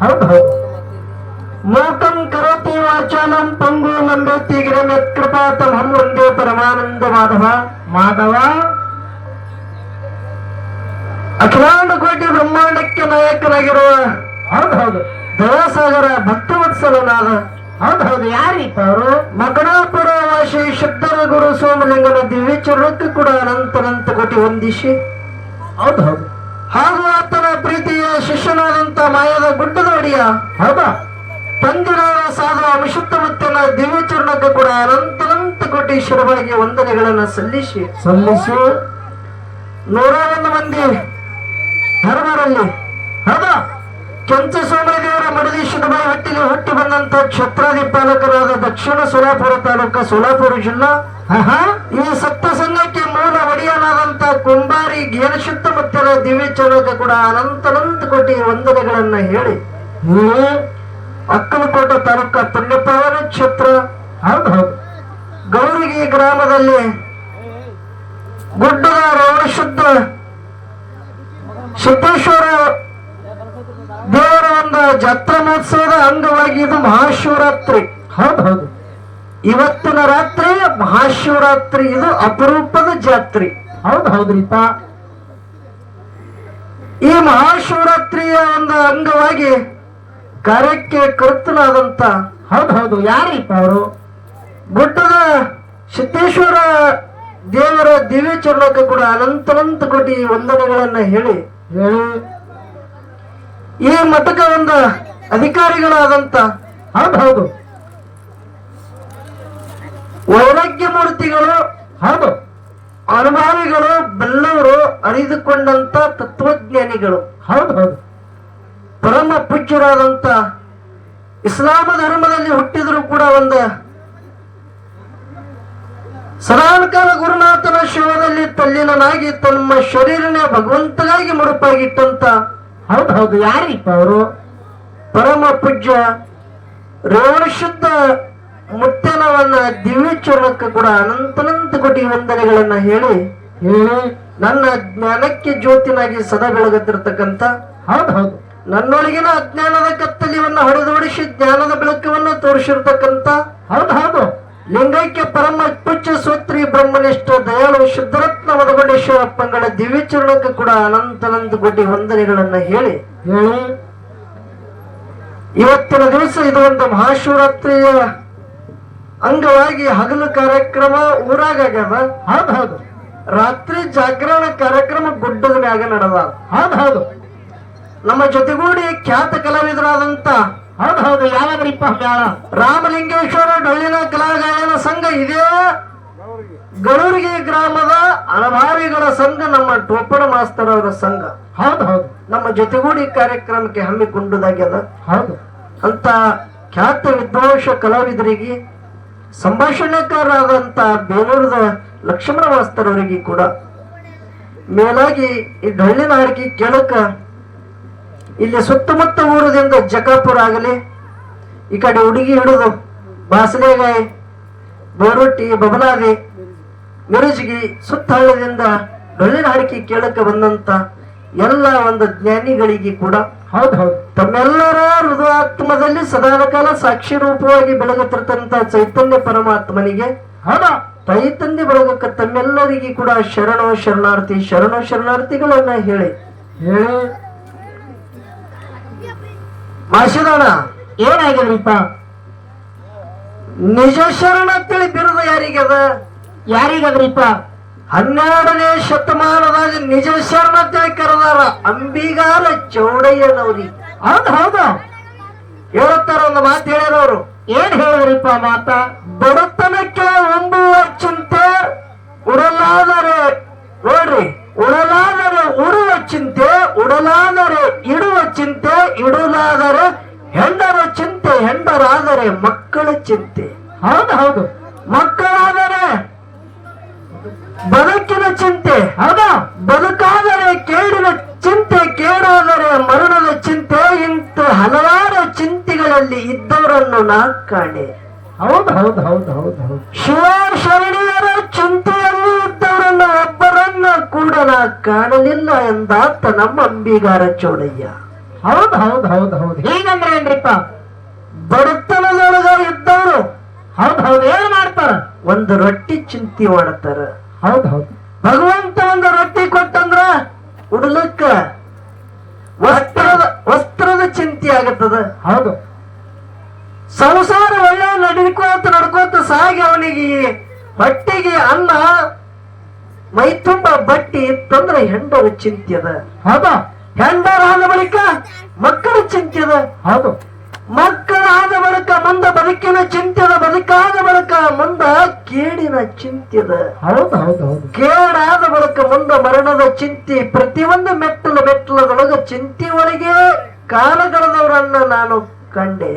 ಹೌದು ಹೌದು. ಮೂಕಂ ಕರೋತಿ ವಾಚಾಲಂ ಪಂಗು ನಂಬೇತಿ ಗಿರಮೆತ್ ಕೃಪಾತಮಹಂ ವಂದೇ ಪರಮಾನಂದ ಮಾಧವ. ಮಾಧವ ಅಖಿಲಾಂಡ ಕೋಟಿ ಬ್ರಹ್ಮಾಂಡಕ್ಕೆ ನಾಯಕನಾಗಿರುವ ಹೌದು ಹೌದು ದಯಾಸಾಗರ ಭಕ್ತವತ್ಸಲನಾದ ಹೌದು ಹೌದು. ಯಾರೀಪ ಅವರು? ಮಕಣಾಪುರ ವಾಸಿ ಶುದ್ಧರ ಗುರು ಸೋಮಲಿಂಗನ ದಿವ್ಯ ಚರಣಕ್ಕೆ ಕೂಡ ಅನಂತ ಕೋಟಿ ವಂದಿಸಿ ಹೌದು ಹೌದು. ಹಾಗೂ ಆತನ ಪ್ರೀತಿಯ ಶಿಷ್ಯನಾದಂತ ಮಾಯದ ಗುಡ್ಡದ ಒಡೆಯ ಹೌದಾ ತಂದಿರಾದ ಸಾಧು ಅಮಿಷುತ್ತ ಮುತ್ತಿನ ದಿವ್ಯ ಚರಣಕ್ಕೆ ಕೂಡ ಅನಂತ ಕೋಟಿ ಶಿರವಾಗಿ ವಂದನೆಗಳನ್ನು ಸಲ್ಲಿಸಿ 101 ಮಂದಿ ಧರ್ಮರಲ್ಲಿ ಹೌದಾ ಕೆಂಚ ಸೋಮದೇವರ ಮಡದೀಶದ ಬಾಯಿ ಹೊಟ್ಟಿಗೆ ಹುಟ್ಟಿ ಬಂದಂತ ಕ್ಷತ್ರಾಧಿಪಾಲಕರಾದ ದಕ್ಷಿಣ ಸೋಲಾಪುರ ತಾಲೂಕ ಸೋಲಾಪುರ ಜಿಲ್ಲಾ ಈ ಸಪ್ತ ಸಂಘಕ್ಕೆ ಮೂಲ ಒಡೆಯನಾದಂತ ಕುಂಬಾರಿ ಜ್ಞಾನ ಸುತ್ತಮುತ್ತಲ ದಿವ್ಯ ಚರಣಕ್ಕೆ ಕೂಡ ಅನಂತ ಕೋಟಿ ವಂದನೆಗಳನ್ನ ಹೇಳಿ ಅಕ್ಕಲಕೋಟ ತಾಲೂಕ ಪುಣ್ಯಪಾವನ ಕ್ಷೇತ್ರ ಹೌದು ಹೌದು ಗೌರಿಗೆ ಗ್ರಾಮದಲ್ಲಿ ಗುಡ್ಡದ ರೇವಣಶುದ್ಧ ಸಿದ್ದೇಶ್ವರ ದೇವರ ಒಂದು ಜಾತ್ರಾ ಮಹೋತ್ಸವದ ಅಂಗವಾಗಿ ಇದು ಮಹಾಶಿವರಾತ್ರಿ ಹೌದು ಹೌದು. ಇವತ್ತಿನ ರಾತ್ರಿ ಮಹಾಶಿವರಾತ್ರಿ, ಇದು ಅಪರೂಪದ ಜಾತ್ರೆ ಹೌದು ಹೌದ್ರಿಪ್ಪ. ಈ ಮಹಾಶಿವರಾತ್ರಿಯ ಒಂದು ಅಂಗವಾಗಿ ಕಾರ್ಯಕ್ಕೆ ಕರ್ತನಾದಂತ ಹೌದು ಹೌದು. ಯಾರೀಪ ಅವರು? ಗುಡ್ಡದ ಸಿದ್ದೇಶ್ವರ ದೇವರ ದಿವ್ಯ ಚರಣಕ್ಕೆ ಕೂಡ ಅನಂತ ಕೋಟಿ ವಂದನೆಗಳನ್ನ ಹೇಳಿ ಈ ಮಠಕ್ಕೆ ಒಂದು ಅಧಿಕಾರಿಗಳಾದಂತ ಹೌದು ಹೌದು ವೈರಾಗ್ಯ ಮೂರ್ತಿಗಳು ಹೌದು ಅನುಭಾವಿಗಳು ಬಲ್ಲವರು ಅರಿದುಕೊಂಡಂತ ತತ್ವಜ್ಞಾನಿಗಳು ಹೌದು ಹೌದು ಪರಮ ಪೂಜ್ಯರಾದಂತ ಇಸ್ಲಾಮ ಧರ್ಮದಲ್ಲಿ ಹುಟ್ಟಿದ್ರು ಕೂಡ ಒಂದು ಸದಾನಕಾಲ ಗುರುನಾಥನ ಶಿವದಲ್ಲಿ ತಲ್ಲೀನನಾಗಿ ತಮ್ಮ ಶರೀರನ ಭಗವಂತಗಾಗಿ ಮುಡುಪಾಗಿಟ್ಟಂತ ಹೌದು ಹೌದು. ಯಾರೀಪ ಅವರು? ಪರಮ ಪೂಜ್ಯ ರೇವಣಶುದ್ಧ ಮುತ್ತನವನ್ನ ದಿವ್ಯ ಚರಣಕ್ಕೆ ಕೂಡ ಅನಂತ ಕೋಟಿ ವಂದನೆಗಳನ್ನ ಹೇಳಿ ನನ್ನ ಜ್ಞಾನಕ್ಕೆ ಜ್ಯೋತಿನಾಗಿ ಸದಾ ಬೆಳಗುತ್ತಿರ್ತಕ್ಕಂಥ ಹೌದು ಹೌದು ನನ್ನೊಳಗಿನ ಅಜ್ಞಾನದ ಕತ್ತಲಿಯನ್ನ ಹೊಡೆದೋಡಿಸಿ ಜ್ಞಾನದ ಬೆಳಕವನ್ನು ತೋರಿಸಿರ್ತಕ್ಕಂಥ ಹೌದು ಹೌದು ಲಿಂಗೈಕ್ಯ ಪರಮ ಪೂಜ್ಯ ಸೂತ್ರಿ ಬ್ರಹ್ಮನಿಷ್ಠ ದಯಾಳು ಶುದ್ಧರತ್ನ ಮಧುಗೊಂಡೇಶ್ವರಪ್ಪಂಗಳ ದಿವ್ಯ ಚರಣಕ್ಕೆ ಕೂಡ ಅನಂತ ಕೋಟಿ ವಂದನೆಗಳನ್ನ ಹೇಳಿ ಇವತ್ತಿನ ದಿವಸ ಇದು ಒಂದು ಮಹಾಶಿವರಾತ್ರಿಯ ಅಂಗವಾಗಿ ಹಗಲು ಕಾರ್ಯಕ್ರಮ ಊರಾಗ್ಯದ ಹೌದು ಹೌದು. ರಾತ್ರಿ ಜಾಗರಣ ಕಾರ್ಯಕ್ರಮ ಗುಡ್ಡದ ಮ್ಯಾಗ ನಡೆದ ಹೌದು ಹೌದು. ನಮ್ಮ ಜೊತೆಗೂಡಿ ಖ್ಯಾತ ಕಲಾವಿದರಾದಂತ ಹೌದು ಹೌದು. ಯಾವಾಗ್ರಿಪ್ಪ? ರಾಮಲಿಂಗೇಶ್ವರ ಡೊಳ್ಳಿನ ಕಲಾಗಾಯನ ಸಂಘ ಇದೇ ಗೌರಿಗೆ ಗ್ರಾಮದ ಅನಭಾವಿಗಳ ಸಂಘ, ನಮ್ಮ ಟೋಪಣ ಮಾಸ್ತರ್ ಅವರ ಸಂಘ ಹೌದು ಹೌದು ನಮ್ಮ ಜೊತೆಗೂಡಿ ಕಾರ್ಯಕ್ರಮಕ್ಕೆ ಹಮ್ಮಿಕೊಂಡುದಾಗ್ಯದ ಹೌದು. ಅಂತ ಖ್ಯಾತ ವಿದ್ವಾಂಸ ಕಲಾವಿದರಿಗೆ ಸಂಭಾಷಣೆಕಾರರಾದಂತ ಬೇಲೂರದ ಲಕ್ಷ್ಮಣ ಮಾಸ್ತರ್ ಅವರಿಗೆ ಕೂಡ ಮೇಲಾಗಿ ಈ ಡೊಳ್ಳಿನ ಹಾಡಿಕೆ ಕೇಳಕ ಇಲ್ಲಿ ಸುತ್ತಮುತ್ತ ಊರದಿಂದ ಜಕಾಪುರ ಆಗಲಿ ಈ ಕಡೆ ಹುಡುಗಿ ಹಿಡಿದು ಬಾಸಲೆಗಾಯಿ ಬೋರೊಟ್ಟಿ ಬಬಲಾದಿ ಮಿರುಜಿಗಿ ಸುತ್ತ ಹಳ್ಳದಿಂದ ಡೊಳ್ಳಿನ ಹಾಡಿಕೆ ಕೇಳಕ ಬಂದಂತ ಎಲ್ಲ ಒಂದು ಜ್ಞಾನಿಗಳಿಗೆ ಕೂಡ ಹೌದು ಹೌದು ತಮ್ಮೆಲ್ಲರ ಹೃದಯಾತ್ಮದಲ್ಲಿ ಸದಾಕಾಲ ಸಾಕ್ಷಿ ರೂಪವಾಗಿ ಬೆಳಗುತ್ತಿರ್ತಂತ ಚೈತನ್ಯ ಪರಮಾತ್ಮನಿಗೆ ಹೌದಾ ಚೈತನ್ಯ ಬೆಳಗಕ್ಕ ತಮ್ಮೆಲ್ಲರಿಗೆ ಕೂಡ ಶರಣಾರ್ಥಿಗಳನ್ನ ಹೇಳಿ ಮಾಸಿದೋಣ ಏನಾಗ್ಯದ್ರಿಪ್ಪ? ನಿಜ ಶರಣ ಅಂತೇಳಿ ಬಿರುದ ಯಾರಿಗದ್ರಿಪ್ಪ? 12ನೇ ಶತಮಾನದಾಗ ನಿಜ ಶರಣ ಅಂತೇಳಿ ಕರೆದಾರ ಅಂಬಿಗಾರ ಚೌಡಯ್ಯನವ್ರಿಗೆ ಹೌದು ಹೌದು. ಹೇಳ್ತಾರ ಒಂದು ಮಾತು ಹೇಳಿರೋರು. ಏನ್ ಹೇಳಿದ್ರಿಪ್ಪ ಮಾತ? ಬಡತನಕ್ಕೆ ಒಂಬುವ ಚಿಂತೆ ಉಡಲಾದರೆ ನೋಡ್ರಿ, ಉಡಲಾದರೆ ಉಡುವ ಚಿಂತೆ, ಉಡಲಾದರೆ ಇಡುವ ಚಿಂತೆ, ಇಡಲಾದರೆ ಹೆಂಡರ ಚಿಂತೆ, ಹೆಂಡರಾದರೆ ಮಕ್ಕಳ ಚಿಂತೆ ಹೌದು ಹೌದು. ಮಕ್ಕಳಾದರೆ ಬದುಕಿನ ಚಿಂತೆ ಹೌದಾ, ಬದುಕಾದರೆ ಕೇಡಿನ ಚಿಂತೆ, ಕೇಡಾದರೆ ಮರಣದ ಚಿಂತೆ. ಇಂಥ ಹಲವಾರು ಚಿಂತೆಗಳಲ್ಲಿ ಇದ್ದವರನ್ನು ನಾ ಕಾಣೆ ಹೌದು ಹೌದು ಹೌದು ಹೌದು ಹೌದು. ಶಿವ ಶರಣೀಯರ ಚಿಂತೆಯಲ್ಲಿ ಇದ್ದವರನ್ನು ಒಬ್ಬರನ್ನ ಕೂಡ ನಾ ಕಾಣಲಿಲ್ಲ ಎಂದಾತ ನಮ್ಮ ಅಂಬಿಗಾರ ಚೌಡಯ್ಯ ಹೌದು ಹೌದು ಹೌದು ಹೌದು. ಹೀಗ ಹಂಗಂದ್ರೆ ಏನ್ರಿಪ್ಪ? ಬಡತನದೊಳಗ ಇದ್ದವರು ಹೌದು ಏನ್ ಮಾಡ್ತಾರ? ಒಂದು ರೊಟ್ಟಿ ಚಿಂತೆ ಮಾಡ್ತಾರ. ಹೌದು ಭಗವಂತ ಒಂದು ರೊಟ್ಟಿ ಕೊಟ್ಟಂದ್ರ ಉಡ್ಲಕ್ಕ ವಸ್ತ್ರದ ಚಿಂತೆ ಆಗತ್ತದ. ಹೌದು ಸಂಸಾರ ಒಳ್ಳೆ ನಡ್ಕೋತ ಸಾಗಿ ಅವನಿಗೆ ಹೊಟ್ಟಿಗೆ ಅನ್ನ ಮೈ ತುಂಬ ಬಟ್ಟಿ ಇತ್ತಂದ್ರ ಹೆಂಡರ ಚಿಂತೆ ಅದ. ಹೌದಾ? ಹೆಂಡರಾದ ಬಳಿಕ ಮಕ್ಕಳ ಚಿಂತೆ ಅದ. ಹೌದು ಮಕ್ಕಳಾದ ಬಳಿಕ ಮುಂದ ಬದುಕಿನ ಚಿಂತೆದ, ಬದುಕಾದ ಬಳಿಕ ಮುಂದ ಕೇಡಿನ ಚಿಂತೆದ. ಹೌದು ಹೌದು ಹೌದು ಕೇಡಾದ ಬಳಿಕ ಮುಂದ ಮರಣದ ಚಿಂತೆ. ಪ್ರತಿಯೊಂದು ಮೆಟ್ಟಲದೊಳಗ ಚಿಂತೆ ಒಳಗೆ ಕಾಲಗಳೆದವರನ್ನ ನಾನು ಕಂಡೆ.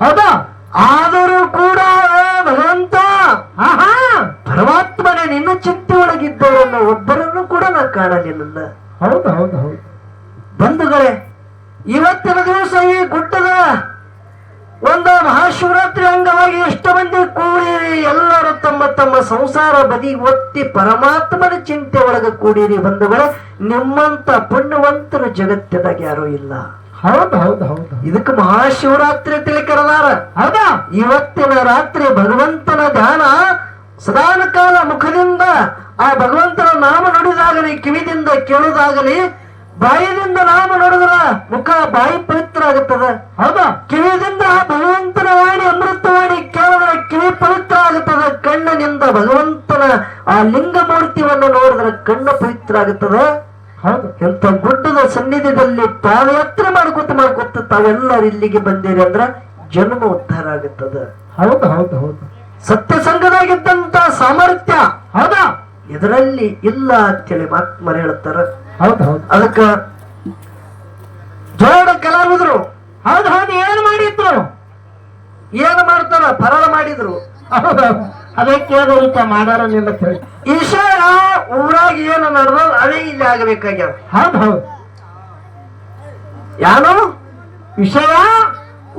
ಹೌದಾ? ಆದರೂ ಕೂಡ ಭಗವಂತ ಪರಮಾತ್ಮನೇ ನಿನ್ನ ಚಿಂತೆ ಒಳಗಿದ್ದವರನ್ನು ಒಬ್ಬರನ್ನು ಕೂಡ ನಾ ಕಾಣಲಿಲ್ಲ. ಹೌದು ಹೌದು ಹೌದು ಬಂಧುಗಳೇ, ಇವತ್ತಿನ ದಿವಸ ಈ ಗುಡ್ಡದ ಒಂದು ಮಹಾಶಿವರಾತ್ರಿ ಅಂಗವಾಗಿ ಎಷ್ಟು ಮಂದಿ ಕೂಡಿರಿ, ಎಲ್ಲರೂ ತಮ್ಮ ತಮ್ಮ ಸಂಸಾರ ಬದಿ ಒತ್ತಿ ಪರಮಾತ್ಮನ ಚಿಂತೆ ಒಳಗ ಕೂಡಿರಿ. ಬಂಧುಗಳೇ, ನಿಮ್ಮಂತ ಪುಣ್ಯವಂತರು ಜಗತ್ತದಾಗ ಯಾರೂ ಇಲ್ಲ. ಹೌದು ಹೌದು ಹೌದು ಇದಕ್ಕೆ ಮಹಾಶಿವರಾತ್ರಿ ತಿಳಿಕರದಾರ. ಹೌದಾ? ಇವತ್ತಿನ ರಾತ್ರಿ ಭಗವಂತನ ಧ್ಯಾನ ಸದಾನ ಕಾಲ ಮುಖದಿಂದ ಆ ಭಗವಂತನ ನಾಮ ನುಡಿದಾಗಲಿ, ಕಿವಿದಿಂದ ಕೇಳುದಾಗಲಿ, ಬಾಯಿದಿಂದ ನಾಮ ನುಡಿದ್ರ ಮುಖ ಬಾಯಿ ಪವಿತ್ರ ಆಗುತ್ತದ. ಹೌದಾ? ಕಿವಿದಿಂದ ಭಗವಂತನ ವಾಣಿ ಅಮೃತವಾಣಿ ಕೇಳಿದ್ರೆ ಕಿವಿ ಪವಿತ್ರ ಆಗುತ್ತದೆ. ಕಣ್ಣಿನಿಂದ ಭಗವಂತನ ಆ ಲಿಂಗ ಮೂರ್ತಿಯನ್ನು ನೋಡಿದ್ರೆ ಕಣ್ಣು ಪವಿತ್ರ ಆಗುತ್ತದ. ಹೌದು. ಎಂತ ಗುಡ್ಡದ ಸನ್ನಿಧಿಯಲ್ಲಿ ಪಾದಯಾತ್ರೆ ಮಾಡ್ಕೊತ ತಾವೆಲ್ಲರೂ ಇಲ್ಲಿಗೆ ಬಂದಿರಿ ಅಂದ್ರ ಜನ್ಮ ಉದ್ಧಾರ ಆಗುತ್ತದ. ಹೌದು ಹೌದು ಹೌದು ಸತ್ಯ ಸಂಘದಾಗಿದ್ದಂತ ಸಾಮರ್ಥ್ಯ ಹೌದಾ ಇದರಲ್ಲಿ ಇಲ್ಲ ಅಂತೇಳಿ ಮಹಾತ್ಮರು ಹೇಳ್ತಾರ. ಹೌದು ಹೌದು ಅದಕ್ಕ ಜೋಡ ಕಲಾವಿದ್ರು ಹೌದು ಹೌದು ಏನ್ ಮಾಡಿದ್ರು? ಏನ್ ಮಾಡ್ತಾರ? ಫರಾಳ ಮಾಡಿದ್ರು. ಹೌದು ಅದಕ್ಕೆ ಮಾಡಾರ ನಿಲ್ಲ ಹೇಳಿ. ಈಶಾಯ ಊರಾಗ ಏನು ನಡೆದ ಅದೇ ಇಲ್ಲಿ ಆಗಬೇಕಾಗ್ಯಾವ. ಹೌದು ಹೌದು ಯಾನು ವಿಷಯ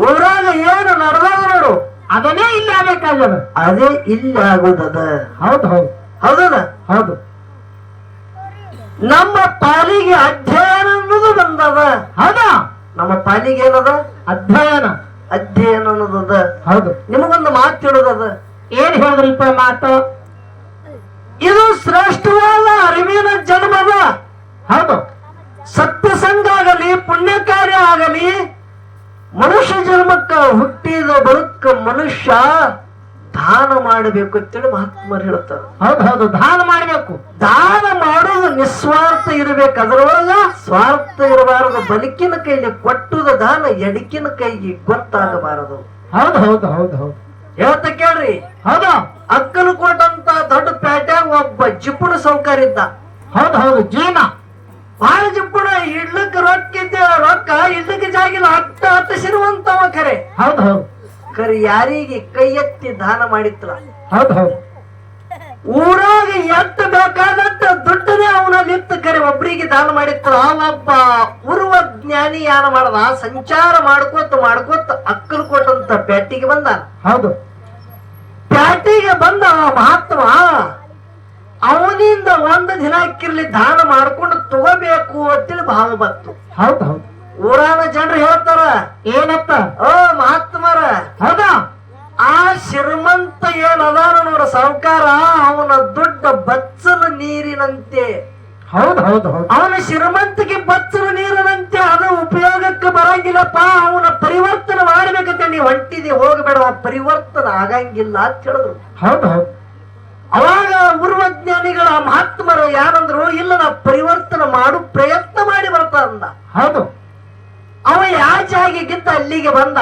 ಊರಾಗ ಏನು ನಡೆದ ನೋಡು ಅದನ್ನೇ ಇಲ್ಲಿ ಆಗ್ಬೇಕಾಗ್ಯದ. ಅದೇ ಇಲ್ಲಿ ಆಗುದದ. ಹೌದು ಹೌದು ಹೌದದ? ಹೌದು ನಮ್ಮ ಪಾಲಿಗೆ ಅಧ್ಯಯನ ಅನ್ನೋದು ಬಂದದ. ಹೌದಾ? ನಮ್ಮ ಪಾಲಿಗೆ ಏನದ? ಅಧ್ಯಯನ ಅನ್ನೋದದ. ಹೌದು. ನಿಮಗೊಂದು ಮಾತು ಹೇಳೋದದ. ಏನ್ ಹೇಳಿದ್ರಿಪ್ಪ ಮಾತು? ಇದು ಶ್ರೇಷ್ಠವಾದ ಅರಿವಿನ ಜನ್ಮದ. ಹೌದು. ಸತ್ಯ ಸಂಘ ಆಗಲಿ, ಪುಣ್ಯ ಕಾರ್ಯ ಆಗಲಿ, ಮನುಷ್ಯ ಜನ್ಮಕ್ಕ ಹುಟ್ಟಿದ ಬದುಕ ಮನುಷ್ಯ ದಾನ ಮಾಡಬೇಕು ಅಂತೇಳಿ ಮಹಾತ್ಮರು ಹೇಳ್ತಾರೆ. ಹೌದು ಹೌದು ದಾನ ಮಾಡಬೇಕು. ದಾನ ಮಾಡೋದು ನಿಸ್ವಾರ್ಥ ಇರಬೇಕು. ಅದರೊಳಗ ಸ್ವಾರ್ಥ ಇರಬಾರದು. ಬಲಿಕಿನ ಕೈಲಿ ಕೊಟ್ಟುದ ದಾನ ಎಡಕಿನ ಕೈಗೆ ಗೊತ್ತಾಗಬಾರದು. ಹೌದು ಹೌದು ಹೌದು ಹೌದು ಹೇಳ್ತ ಕೇಳ್ರಿ. ಹೌದಾ? ಅಕ್ಕಲು ಕೊಟ್ಟಂತ ದೊಡ್ಡ ಪೇಟ್ಯಾಗ ಒಬ್ಬ ಜಿಪ್ಪುಣ ಸೌಕರ್ ಇದ್ದ. ಹೌದು ಹೌದು ಜೀನ ಬಾಳ ಜಿಪ್ಪುಣ. ಇಡ್ಲಕ್ ರೊಕ್ಕ ಇಡ್ಲಕ್ಕೆ ಜಾಗಿಲ್ಲ. ಅಟ್ಟ ಸಿರುವಂತವ ಖರೆ. ಹೌದು ಹೌದು ಖರೆ ಯಾರಿಗೆ ಕೈ ಎತ್ತಿ ದಾನ ಮಾಡಿತ್ರ. ಹೌದು ಹೌದು ಊರಾಗ ಎತ್ತ ಬೇಕಾದಟ್ಟ ದುಡ್ಡನೇ ಅವನಲ್ಲಿ ಇತ್ತು. ಖರೆ ಒಬ್ರಿಗೆ ದಾನ ಮಾಡಿತ್ರ. ಒಬ್ಬ ಉರ್ವ ಜ್ಞಾನಿ ಯಾನ ಮಾಡದ, ಸಂಚಾರ ಮಾಡ್ಕೋತ ಅಕ್ಕಲು ಕೊಟ್ಟಂತ ಪೇಟಿಗೆ ಬಂದ. ಹೌದು ಪ್ಯಾಟಿಗೆ ಬಂದ ಮಹಾತ್ಮ ಅವನಿಂದ ಒಂದು ದಿನ ಹಾಕಿರ್ಲಿ ದಾನ ಮಾಡ್ಕೊಂಡು ತಗೋಬೇಕು ಅಂತೇಳಿ ಭಾವ ಬಂತು. ಹೌದು ಹೌದು ಊರಾನ ಜನರು ಹೇಳ್ತಾರ ಏನಪ್ಪ? ಓ ಮಹಾತ್ಮರ, ಹೌದಾ? ಆ ಶ್ರೀಮಂತ ಏನದಾನ ನೋಡ ಸಾಹುಕಾರ, ಅವನ ದುಡ್ಡ ಬಚ್ಚಲ ನೀರಿನಂತೆ. ಹೌದು ಹೌದು ಹೌದು ಅವನ ಶ್ರೀಮಂತಿಗೆ ಬಚ್ಚಲ ನೀರಿನಂತೆ. ಅದು ಉಪಯೋಗಕ್ಕೆ ಬರಂಗಿಲ್ಲಪ್ಪ. ಅವನ ಪರಿವರ್ತನೆ ಮಾಡ್ಬೇಕಂತ ನೀವು ಹೊಂಟಿದೆ, ಹೋಗಬೇಡ, ಪರಿವರ್ತನೆ ಆಗಂಗಿಲ್ಲ ಅಂತ ಹೇಳಿದ್ರು. ಹೌದು ಹೌದು ಅವಾಗ ಪೂರ್ವಜ್ಞಾನಿಗಳ ಮಹಾತ್ಮರು ಯಾರಂದ್ರು, ಇಲ್ಲ ನಾ ಪರಿವರ್ತನೆ ಮಾಡು ಪ್ರಯತ್ನ ಮಾಡಿ ಬರ್ತಾ ಅಂದ. ಹೌದು ಅವ ಯಾವ ಜಾಗಿಗಿಂತ ಅಲ್ಲಿಗೆ ಬಂದ.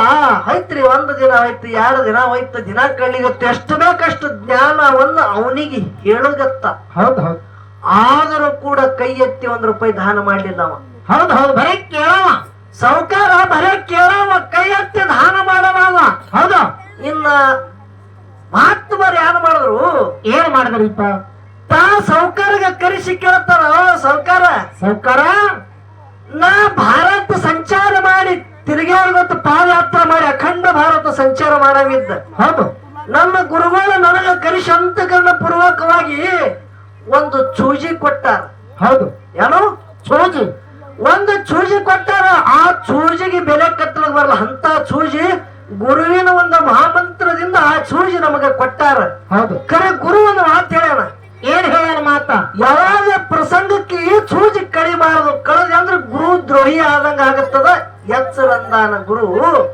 ಆಯ್ತ್ರಿ, ಒಂದು ದಿನ ಆಯ್ತು, 2 ದಿನ ಆಯ್ತು, ದಿನ ಕಳ್ಳಿಗತ್ತು, ಎಷ್ಟು ಬೇಕಷ್ಟು ಜ್ಞಾನವನ್ನು ಅವನಿಗೆ ಹೇಳುಗತ್ತ. ಹೌದು ಹೌದು ಆದರೂ ಕೂಡ ಕೈ ಎತ್ತಿ 1 ರೂಪಾಯಿ ದಾನ ಮಾಡ್ಲಿಲ್ಲ ಅವ. ಹೌದು ಹೌದು ಬರೀ ಕೇಳವ ಸಾಹುಕಾರ, ಬರೇ ಕೇಳವ, ಕೈ ಎತ್ತಿ ದಾನ ಮಾಡವ. ಹೌದು. ಇನ್ನ ಮಹಾತ್ಮರು ಯಾರು ಮಾಡಿದ್ರು? ಏನ್ ಮಾಡಿದ್ರಿಪ್ಪ? ತಾ ಸಾಹುಕಾರಗ ಕರೆಸಿ ಕೇಳ್ತಾರ, ಸಾಹುಕಾರ ಸಾಹುಕಾರ, ನಾ ಭಾರತ ಸಂಚಾರ ಮಾಡಿ ತಿರುಗಾಡ್ಗೊತ್ತು ಪಾದಯಾತ್ರೆ ಮಾಡಿ ಅಖಂಡ ಭಾರತ ಸಂಚಾರ ಮಾಡಂಗಿದ್ದ. ಹೌದು. ನನ್ನ ಗುರುಗಳು ನನಗ ಕರೆಸಿ ಅಂತಕರಣ ಪೂರ್ವಕವಾಗಿ ಒಂದು ಚೂಜಿ ಕೊಟ್ಟಾರ. ಹೌದು. ಏನೋ ಚೂಜಿ? ಒಂದು ಚೂಜಿ ಕೊಟ್ಟಾರ. ಆ ಚೂಜಿಗೆ ಬೆಲೆ ಕಟ್ಟಲಿಕ್ಕೆ ಬರಲ್ಲ ಅಂತ ಸೂಜಿ ಗುರುವಿನ ಒಂದು ಮಹಾಮಂತ್ರದಿಂದ ಆ ಸೂಜಿ ನಮಗ ಕೊಟ್ಟಾರ. ಹೌದು. ಖರೆ ಗುರು ಒಂದು ಮಾತು ಹೇಳ್ಯಾನ. ಏನ್ ಹೇಳ್ಯಾನ ಮಾತ? ಯಾವಾಗ ಪ್ರಸಂಗಕ್ಕೆ ಈ ಸೂಜಿ ಕಳಿಬಾರದು, ಕಳೆದ ಅಂದ್ರೆ ಗುರು ದ್ರೋಹಿ ಆದಂಗ ಆಗತ್ತದ. ಎಚ್ಚರಂದಾನ ಗುರು.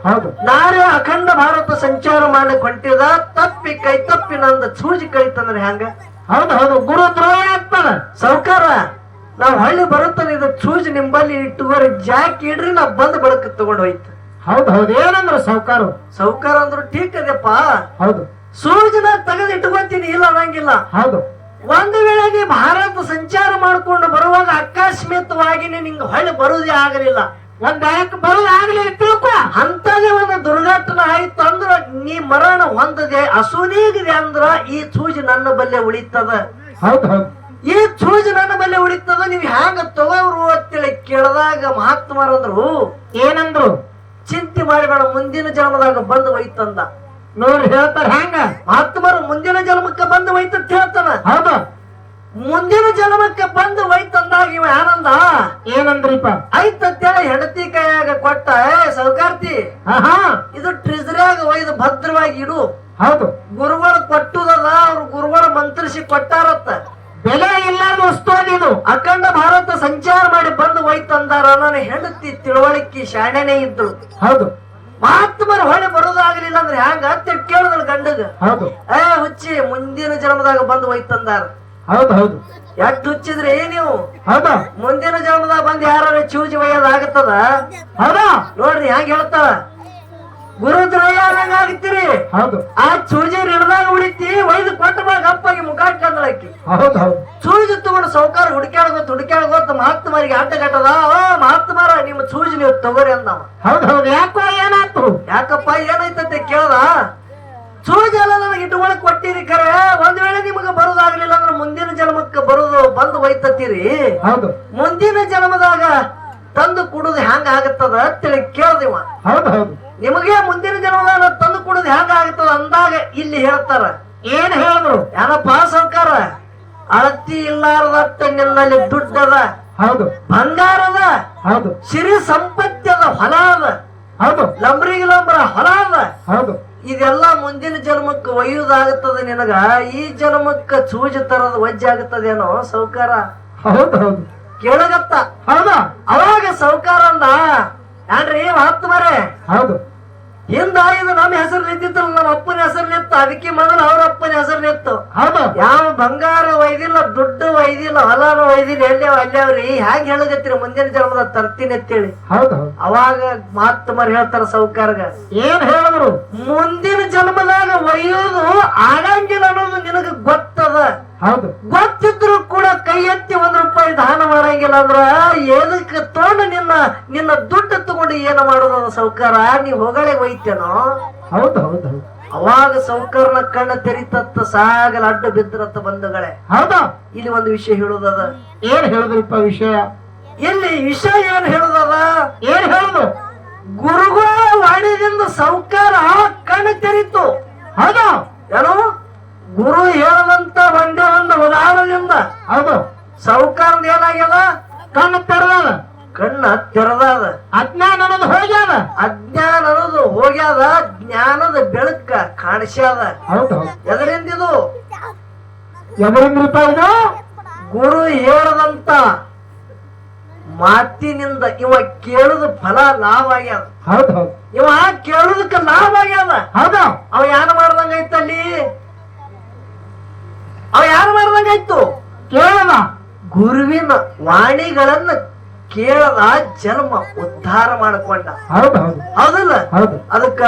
ಹೌದು. ನಾರೇ ಅಖಂಡ ಭಾರತ ಸಂಚಾರ ಮಾಡ್ಲಿಕ್ಕೆ ಹೊಂಟಿದ, ತಪ್ಪಿ ಕೈ ತಪ್ಪಿ ನಂದ ಸೂಜಿ ಕಳಿತಂದ್ರೆ ಹೆಂಗ? ಹೌದು ಹೌದು, ಗುರು ದ್ರೋಹಿ ಆಗ್ತಾನ. ಸೌಕಾರ ನಾವ್ ಹಳ್ಳಿ ಬರುತ್ತಾನೆ, ಇದು ಸೂಜಿ ನಿಂಬಲ್ಲಿ ಇಟ್ಟುವರೆ ಜಾಕ್ ಇಡ್ರಿ, ನಾ ಬಂದ್ ಬಳಕ ತಗೊಂಡ್ ಹೋಯ್ತು. ಹೌದು ಹೌದು, ಏನಂದ್ರು ಸಾವ್ಕಾರು? ಸೌಕಾರ ಅಂದ್ರು ಠೀಕ್ ಅದಪ್ಪ. ಹೌದು. ಸೂಜಿನ ತೆಗೆದು ಇಟ್ಕೋತೀನಿ, ಇಲ್ಲ ಅನ್ನಂಗಿಲ್ಲ. ಹೌದು. ಒಂದು ವೇಳೆ ನೀ ಭಾರತ ಸಂಚಾರ ಮಾಡ್ಕೊಂಡು ಬರುವಾಗ ಅಕಸ್ಮಿತವಾಗಿ ನಿಂಗ ಹೊಳ್ಳಿ ಬರುವುದೇ ಆಗಲಿಲ್ಲ, ಒಂದ್ ಯಾಕೆ ಬರೋದು ಆಗ್ಲಿ ತಿಳ್ಕೊ. ಅಂತದೇ ಒಂದು ದುರ್ಘಟನೆ ಆಯ್ತು ಅಂದ್ರ ನೀ ಮರಣ ಹೊಂದದೆ ಅಸೂನಿಗಿದೆ ಅಂದ್ರ ಈ ಸೂಜಿ ನನ್ನ ಬಲ್ಲೆ ಉಳಿತದ. ಹೌದು ಹೌದು, ಈ ಸೂಜಿ ನನ್ನ ಬಲ್ಲೆ ಉಳಿತದ, ನೀವ್ ಹ್ಯಾಂಗ ತಗೋರು ಅಂತೇಳಿ ಕೇಳಿದಾಗ ಮಹಾತ್ಮರಂದ್ರು ಏನಂದ್ರು? ಚಿಂತೆ ಮಾಡಬೇಡ, ಮುಂದಿನ ಜನ್ಮದಾಗ ಬಂದು ಒಯ್ತಂದ. ನೋಡ್ರಿ ಹೇಳ್ತಾರ ಹೆಂಗ ಮಹಾತ್ಮರು ಮುಂದಿನ ಜನ್ಮಕ್ಕೆ ಬಂದು ಒಯ್ತಂತ ಹೇಳ್ತಾನ. ಹೌದು. ಮುಂದಿನ ಜನ್ಮಕ್ಕೆ ಬಂದು ಒಯ್ತಂದಾಗ ಇವ ಆನಂದ ಏನಂದ್ರಿಪ್ಪ? ಐತಂತೇಳಿ ಹೆಂಡತಿ ಕೈಯಾಗ ಕೊಟ್ಟ, ಸೌಕಾರ್ತಿ ಇದು ಟ್ರಿಜರಿಯಾಗ ಒಯ್ದು ಭದ್ರವಾಗಿ ಇಡು. ಹೌದು. ಗುರುಗಳು ಕೊಟ್ಟುದದ, ಅವ್ರು ಗುರುಗಳು ಮಂತ್ರಿಸಿ ಕೊಟ್ಟಾರತ್ತ. ಬೆಲೆ ಇಲ್ಲಾರ್ದು ವಸ್ತು ಅದಿದು. ಅಖಂಡ ಭಾರತ ಸಂಚಾರ ಮಾಡಿ ಬಂದು ಒಯ್ತಂದಾರ. ನನ್ನ ಹೆಂಡತಿ ತಿಳುವಳಿಕೆ ಶಾಣೆನೇ ಇದ್ರು. ಹೌದು. ಮಹಾತ್ಮರ ಹೊಳೆ ಬರೋದಾಗಲಿಲ್ಲ ಅಂದ್ರೆ ಹ್ಯಾಂಗ ಅಂತ ಕೇಳಿದ್ರು ಗಂಡಗ. ಹೌದು. ಹುಚ್ಚಿ ಮುಂದಿನ ಜನ್ಮದಾಗ ಬಂದು ಒಯ್ತಂದಾರ. ಹೌದು ಹೌದು, ಎಷ್ಟು ಹುಚ್ಚಿದ್ರಿ ನೀವು? ಹೌದಾ? ಮುಂದಿನ ಜನ್ಮದಾಗ ಬಂದ್ ಯಾರು ಚೂಜಿ ಒಯ್ಯೋದಾಗತ್ತದ? ಹೌದಾ? ನೋಡ್ರಿ ಹ್ಯಾಂಗ ಹೇಳ್ತಾರ, ಗುರು ದ್ರೋಹ ಆಗತ್ತೀರಿ. ಹೌದು. ಆ ಸೂಜಿ ಹಿಡ್ದಾಗ ಉಳಿತಿ, ಒಯ್ದು ಕೊಟ್ಟ ಬಾ ಗಪ್ಪಾಗಿ ಮುಖ ಕಂದಳಕ್ಕಿ. ಹೌದು ಹೌದು, ಸೂಜಿ ತಗೊಂಡು ಸೌಕಾರ ಹುಡುಕ್ಯಾಡ್ಗೋತ ಮಹಾತ್ಮರಿಗೆ ಅಡ್ಡಗಟ್ಟದ. ಮಹಾತ್ಮರ ನಿಮ್ಮ ಸೂಜಿ ನೀವು ತಗೋರಿ ಅಂದವ. ಹೌದು ಹೌದು, ಯಾಕೋ ಏನಾಯ್ತು? ಯಾಕಪ್ಪ ಏನೈತಂತೆ ಕೇಳ್ದ. ಸೂಜಿ ಎಲ್ಲ ನನಗೆ ಇಟ್ಟುಕೊಳಕ್ ಕೊಟ್ಟಿರಿ, ಖರೆ ಒಂದ್ ವೇಳೆ ನಿಮಗ ಬರೋದಾಗ್ಲಿಲ್ಲ ಅಂದ್ರೆ ಮುಂದಿನ ಜನ್ಮಕ್ಕೆ ಬರುದು ಬಂದು ಒಯ್ತತ್ತೀರಿ. ಹೌದು. ಮುಂದಿನ ಜನ್ಮದಾಗ ತಂದು ಕುಡುದು ಹೆಂಗ ಆಗತ್ತದ ಅಂತೇಳಿ ಕೇಳ್ದಿವ. ಹೌದು ಹೌದು, ನಿಮಗೆ ಮುಂದಿನ ಜನ್ಮದಾಗ ತಂದು ಕುಡುದು ಹೆಂಗ ಆಗತ್ತದ ಅಂದಾಗ ಇಲ್ಲಿ ಹೇಳ್ತಾರ. ಏನ್ ಹೇಳಿದ್ರು? ಏನಪ್ಪ ಸೌಕಾರ, ಅಳತಿ ಇಲ್ಲಾರದಟ್ಟ ನಿನ್ನಲ್ಲಿ ದುಡ್ಡದ, ಹೌದು. ಬಂಗಾರದ, ಹೌದು. ಸಿರಿ ಸಂಪತ್ತಿ ಅದ, ಹೊಲ ಅದ, ಹೌದು. ಲಂಬ್ರಿಗೆ ಲಂಬ್ರ ಹೊಲ ಅದ. ಹೌದು. ಇದೆಲ್ಲ ಮುಂದಿನ ಜನ್ಮಕ್ಕೆ ಒಯ್ಯುದಾಗುತ್ತದೆ ನಿನಗ. ಈ ಜನ್ಮಕ್ಕ ಸೂಜಿ ತರದ ವಜ್ಜೆ ಆಗುತ್ತದೇನೋ ಸೌಕಾರ? ಹೌದು ಹೌದು, ಕೇಳಗತ್ತ. ಹೌದಾ? ಅವಾಗ ಸೌಕಾರ ಅಂದ, ಯಾನ್ರಿ ಮಹಾತ್ಮರೇ, ಹೌದು. ಹಿಂದ ಇದು ನಮ್ಮ ಹೆಸರು ನಿಂತಿತ್ತಲ್ಲ, ನಮ್ಮ ಅಪ್ಪನ ಹೆಸರು ನಿತ್ತು, ಅದಕ್ಕೆ ಮೊದಲು ಅವ್ರ ಅಪ್ಪನ ಹೆಸರು ನಿತ್ತು. ಹೌದು. ಯಾವ ಬಂಗಾರ ಒಯ್ದಿಲ್ಲ, ದುಡ್ಡು ಒಯ್ದಿಲ್ಲ, ಹೊಲನು ಒಯ್ದಿಲ್ಲ, ಅಲ್ಲೇವ್ರಿ ಹ್ಯಾಂಗ ಹೇಳಗತ್ತೀರಿ ಮುಂದಿನ ಜನ್ಮದ ತರ್ತೀನಿ ಅಂತೇಳಿ. ಹೌದು ಹೌದು, ಅವಾಗ ಮಹಾತ್ಮರು ಹೇಳ್ತಾರ ಸೌಕಾರ್ಗ, ಏನ್ ಹೇಳಿದ್ರು? ಮುಂದಿನ ಜನ್ಮದಾಗ ಒಯ್ಯೋದು ಆಗಂಗಿಲ್ಲ ಅನ್ನೋದು ನಿನಗ ಗೊತ್ತದ. ಹೌದು. ಗೊತ್ತಿದ್ರು ಕೂಡ ಕೈ ಎತ್ತಿ ₹1 ದಾನ ಮಾಡಂಗಿಲ್ಲ ಅಂದ್ರ ಏನಕ್ಕೆ ತಗೊಂಡು ನಿನ್ನ ದುಡ್ಡು ತಗೊಂಡು ಏನು ಮಾಡೋದ ಸೌಕಾರ? ನೀವ್ ಹೊಗಳೇ ಒಯ್ತೇನೋ? ಹೌದು ಹೌದು ಹೌದು, ಅವಾಗ ಸೌಕರ್ನ ಕಣ್ಣ ತೆರಿತತ್ತ, ಸಾಗಲ ಅಡ್ಡ ಬಿದ್ರತ್ತ ಬಂಧುಗಳೇ. ಹೌದಾ? ಇಲ್ಲಿ ಒಂದು ವಿಷಯ ಹೇಳುದದ. ಏನ್ ಹೇಳಿದ್ರಿಪ್ಪ ವಿಷಯ? ಇಲ್ಲಿ ವಿಷಯ ಏನ್ ಹೇಳುದದ? ಏನ್ ಹೇಳುದು? ಗುರುಗಳ ವಾಣಿದಿಂದ ಸೌಕಾರ ಕಣ್ಣು ತೆರಿತು. ಹೌದಾ? ಏನು? ಗುರು ಹೇಳದಂತ ಒಂದೇ ಒಂದು ಉದಾಹರಣೆಯಿಂದ ಹೌದು, ಸೌಕಾರದ ಏನಾಗ್ಯದ? ಕಣ್ಣು ತೆರೆದ, ಕಣ್ಣ ತೆರೆದಾದ. ಅಜ್ಞಾನ ಅನ್ನೋದು ಹೋಗ್ಯಾದ. ಅಜ್ಞಾನ ಅನ್ನೋದು ಹೋಗ್ಯಾದ, ಜ್ಞಾನದ ಬೆಳಕ ಕಾಣಿಸ್ಯಾದ. ಹೌದು ಹೌದು, ಎದರಿಂದ ಇದು? ಎದರಿಂದ್ರಿಪ್ಪ ಇದು? ಗುರು ಹೇಳದಂತ ಮಾತಿನಿಂದ ಇವ ಕೇಳುದು ಫಲ ಲಾಭ ಆಗ್ಯಾದ. ಹೌದು ಹೌದು, ಇವ ಕೇಳುದಕ್ಕೆ ಲಾಭ ಆಗ್ಯಾದ. ಹೌದಾ? ಅವ ಯಾರು ಮಾಡ್ದಂಗಾಯ್ತಲ್ಲಿ? ಅವ ಯಾರು ಮಾಡ್ದಂಗಾಯ್ತು? ಕೇಳದ ಗುರುವಿನ ವಾಣಿಗಳನ್ನ ಕೇಳದ ಜನ್ಮ ಉದ್ಧಾರ ಮಾಡಿಕೊಂಡ. ಹೌದು ಹೌದು, ಹೌದಲ್ಲ? ಹೌದು. ಅದಕ್ಕ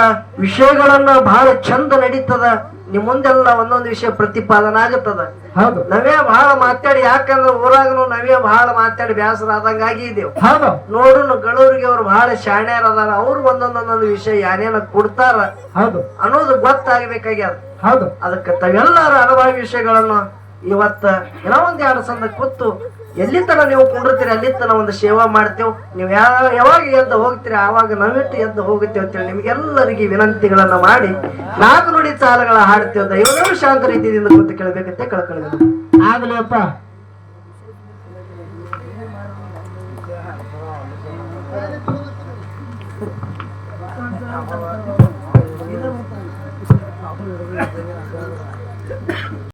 ವಿಷಯಗಳನ್ನ ಬಹಳ ಚಂದ ನಡೀತದ. ನಿಮ್ ಮುಂದೆಲ್ಲ ಒಂದೊಂದು ವಿಷಯ ಪ್ರತಿಪಾದನ ಆಗುತ್ತದ. ಹೌದು. ನಾವೇ ಬಹಳ ಮಾತಾಡಿ, ಯಾಕಂದ್ರೆ ಊರಾಗನು ನಾವೇ ಬಹಳ ಮಾತಾಡಿ ಬ್ಯಾಸರ ಆದಂಗ ಆಗಿದ್ದೇವ್. ಹೌದು. ನೋಡು ಗಳೂರಿಗೆ ಅವ್ರು ಬಹಳ ಶಾಣ್ಯಾರ ಅದಾರ, ಅವ್ರು ಒಂದೊಂದೊಂದೊಂದು ವಿಷಯ ಏನೇನ ಕೊಡ್ತಾರ ಹೌದು ಅನ್ನೋದು ಗೊತ್ತಾಗಬೇಕಾಗ್ಯದ. ಹೌದು. ಅದಕ್ಕೆ ತಾವೆಲ್ಲರ ಹಲವಾರು ವಿಷಯಗಳನ್ನು ಇವತ್ತ ಏನೋ ಒಂದ್ 2 ಸಂದ ಕೂತು ಎಲ್ಲಿ ತನ ನೀವು ಕುಂಡಿರ್ತೀರಿ ಅಲ್ಲಿ ತನ ಒಂದು ಸೇವಾ ಮಾಡ್ತೇವ್. ನೀವು ಯಾವಾಗ ಎದ್ದು ಹೋಗ್ತೀರಿ ಆವಾಗ ನಾವಿಟ್ಟು ಎದ್ದು ಹೋಗುತ್ತೇವೆ ಅಂತೇಳಿ ನಿಮ್ಗೆಲ್ಲರಿಗೆ ವಿನಂತಿಗಳನ್ನ ಮಾಡಿ 4 ನುಡಿ ಸಾಲಗಳ ಹಾಡ್ತೇವೆ. ದೈವದೇವ ಶಾಂತ ರೀತಿಯಿಂದ ಕೂತು ಕೇಳಬೇಕಂತೆ ಕಳ್ಕೊಳ್ಳಬೇಕು. ಆಗ್ಲಿಯಪ್ಪ.